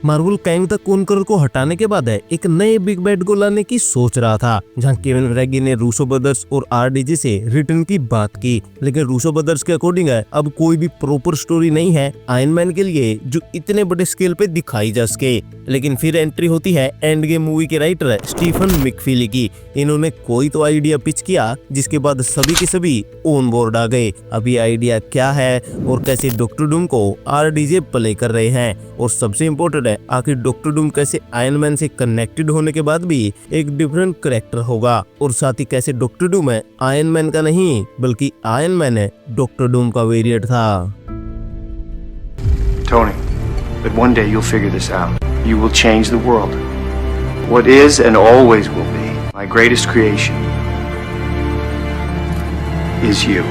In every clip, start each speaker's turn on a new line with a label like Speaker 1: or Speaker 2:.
Speaker 1: Marvel Kang the conqueror को हटाने के बाद एक नए बिग बैड को लाने की सोच रहा था, जहां केविन फेइगे ने रूसो ब्रदर्स और आरडीजे से रिटर्न की बात की। लेकिन रूसो ब्रदर्स के अकॉर्डिंग अब कोई भी प्रॉपर स्टोरी नहीं है आयरन मैन के लिए जो इतने बड़े स्केल पे दिखाई जा सके। लेकिन फिर एंट्री होती है एंड गेम मूवी के राइटर स्टीफन मैकफीली की। इन्होंने कोई तो आइडिया पिच किया, जिसके बाद सभी के सभी ऑन बोर्ड आ गए। अब ये आइडिया क्या है और कैसे डॉक्टर डूम को आरडीजे प्ले कर रहे हैं, और सबसे इम्पोर्टेंट है आखिर डॉक्टर डूम कैसे आयरन मैन से कनेक्टेड होने के बाद भी एक डिफरेंट कैरेक्टर होगा, और साथ ही कैसे डॉक्टर डूम है आयरन मैन का नहीं बल्कि आयरन मैन है डॉक्टर डूम का वेरिएंट था।
Speaker 2: Tony, but one day you'll figure this out. You will change the world. What is and always will be my greatest creation is you.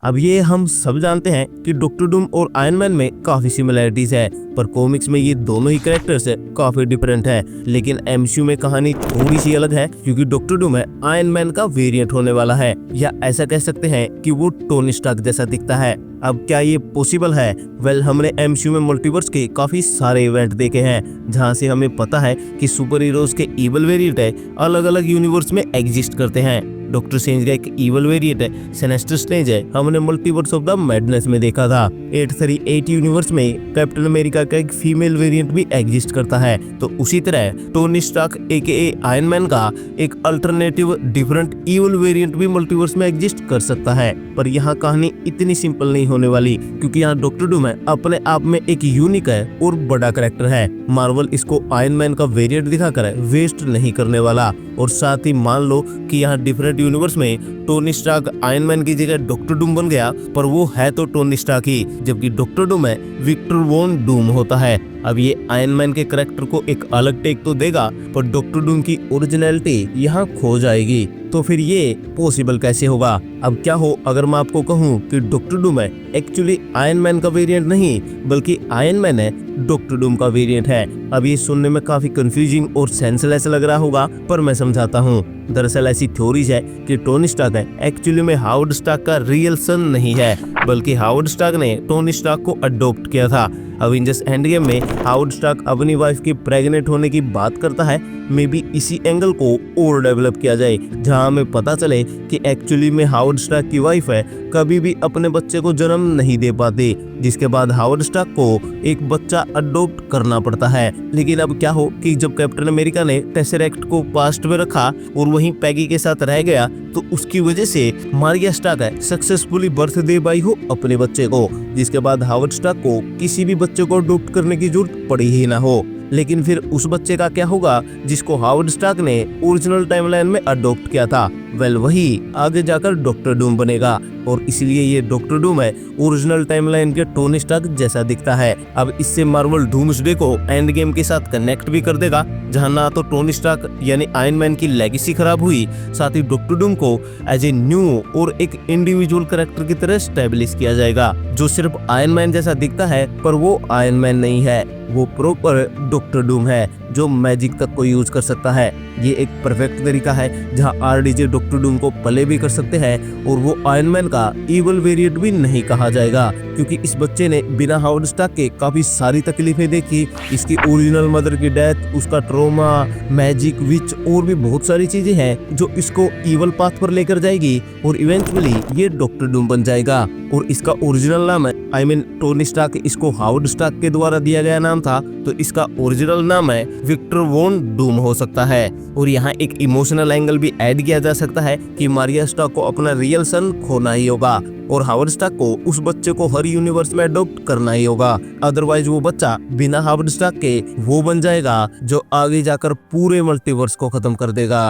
Speaker 1: अब ये हम सब जानते हैं कि डॉक्टर डूम और आयरन मैन में काफी सिमिलरिटीज है, पर कॉमिक्स में ये दोनों ही कैरेक्टर्स काफी डिफरेंट है। लेकिन एमसीयू में कहानी थोड़ी सी अलग है, क्योंकि डॉक्टर डूम है आयरन मैन का वेरिएंट होने वाला है, या ऐसा कह सकते हैं कि वो टोनी स्टार्क जैसा दिखता है। अब क्या ये पॉसिबल है? वेल, हमने एमसीयू में मल्टीवर्स के काफी सारे इवेंट देखे हैं, जहां से हमें पता है कि सुपर हीरोज के इवल वेरिएंट अलग अलग यूनिवर्स में एग्जिस्ट करते हैं। डॉक्टर स्ट्रेंज का एक इवल वेरिएंट है सिनेस्टर स्ट्रेंज है, हमने मल्टीवर्स ऑफ द मैडनेस में देखा था। 838 यूनिवर्स में कैप्टन अमेरिका का एक फीमेल वेरिएंट भी एग्जिस्ट करता है। तो उसी तरह Tony Stark AKA Iron Man का एक अल्टरनेटिव डिफरेंट इवल वेरिएंट भी मल्टीवर्स में एग्जिस्ट कर सकता है। पर यहाँ कहानी इतनी सिंपल नहीं होने वाली, क्योंकि यहाँ डॉक्टर डूम है अपने आप में एक यूनिक है और बड़ा कैरेक्टर है। मार्वल इसको आयरन मैन का वेरिएंट दिखाकर वेस्ट नहीं करने वाला। और साथ ही मान लो कि यहाँ डिफरेंट यूनिवर्स में टोनी स्टार्क आयरन मैन की जगह डॉक्टर डूम बन गया, पर वो है तो टोनी स्टार्क ही, जबकि डॉक्टर डूम है विक्टर वॉन डूम होता है। अब ये आयरन मैन के कैरेक्टर को एक अलग टेक तो देगा, पर डॉक्टर डूम की ओरिजिनलिटी यहाँ खो जाएगी। तो फिर ये पॉसिबल कैसे होगा? अब क्या हो अगर मैं आपको कहूँ कि डॉक्टर डूम है एक्चुअली आयरन मैन का वेरिएंट नहीं बल्कि आयरन मैन है डॉक्टर डूम का वेरिएंट है। अब ये सुनने में काफी कंफ्यूजिंग और सेंसलेस लग रहा होगा, पर मैं समझाता हूँ। दरअसल ऐसी थ्योरीज है कि टोनी स्टार्क है एक्चुअली में हावर्ड स्टार्क का रियल सन नहीं है, बल्कि हावर्ड स्टार्क ने टोनी स्टार्क को अडॉप्ट किया था। अवेंजर्स एंड गेम में हावर्ड स्टार्क अपनी वाइफ की प्रेग्नेंट होने की बात करता है। मे बी इसी एंगल को और डेवलप किया जाए, जहां हमें पता चले कि एक्चुअली में हावर्ड स्टार्क की वाइफ है कभी भी अपने बच्चे को जन्म नहीं दे पाती, जिसके बाद हावर्ड स्टार्क को एक बच्चा अडॉप्ट करना पड़ता है। लेकिन अब क्या हो कि जब कैप्टन अमेरिका ने टेसरेक्ट को पास्ट में रखा और वहीं पैगी के साथ रह गया, तो उसकी वजह से मारिया स्टार्क है सक्सेसफुली बर्थ दे पाई हो अपने बच्चे को, जिसके बाद हावर्ड स्टार्क को किसी भी बच्चे को अडॉप्ट करने की जरूरत पड़ी ही ना हो। लेकिन फिर उस बच्चे का क्या होगा जिसको हावर्ड स्टार्क ने ओरिजिनल टाइमलाइन में अडॉप्ट किया था? वेल, वही आगे जाकर डॉक्टर डूम बनेगा, और इसलिए ये डॉक्टर डूम है ओरिजिनल टाइमलाइन के टोनी स्टार्क जैसा दिखता है। अब इससे मार्वल डूम्सडे को एंड गेम के साथ कनेक्ट भी कर देगा, जहां ना तो टोनी स्टार्क यानी आयरन मैन की लेगेसी खराब हुई, साथ ही डॉक्टर डूम को एज ए न्यू और एक इंडिविजुअल कैरेक्टर की तरह स्टैब्लिश किया जाएगा, जो सिर्फ आयरन मैन जैसा दिखता है पर वो आयरन मैन नहीं है, वो प्रॉपर डॉक्टर डूम है जो मैजिक तक को यूज कर सकता है। ये एक परफेक्ट तरीका है जहां आरडीजे डॉक्टर डूम को प्ले भी कर सकते हैं, और वो आयरन मैन का इवल वेरिएंट भी नहीं कहा जाएगा, क्योंकि इस बच्चे ने बिना हावर्ड स्टार्क के काफी सारी तकलीफें देखी। इसकी ओरिजिनल मदर की डेथ, उसका ट्रॉमा, मैजिक, विच और भी बहुत सारी चीजें हैं जो इसको इवल पाथ पर लेकर जाएगी, और इवेंचुअली ये डॉक्टर डूम बन जाएगा। और इसका ओरिजिनल नाम है, आई मीन टोनी स्टार्क इसको हावर्ड स्टार्क के द्वारा दिया गया नाम था, तो इसका ओरिजिनल नाम है विक्टर वॉन डूम हो सकता है। और यहाँ एक इमोशनल एंगल भी ऐड किया जा सकता है कि मारिया स्टार्क को अपना रियल सन खोना ही होगा, और हावर्ड स्टार्क को उस बच्चे को हर यूनिवर्स में अडॉप्ट करना ही होगा। अदरवाइज वो बच्चा बिना हावर्ड स्टार्क के वो बन जाएगा जो आगे जाकर पूरे मल्टीवर्स को खत्म कर देगा।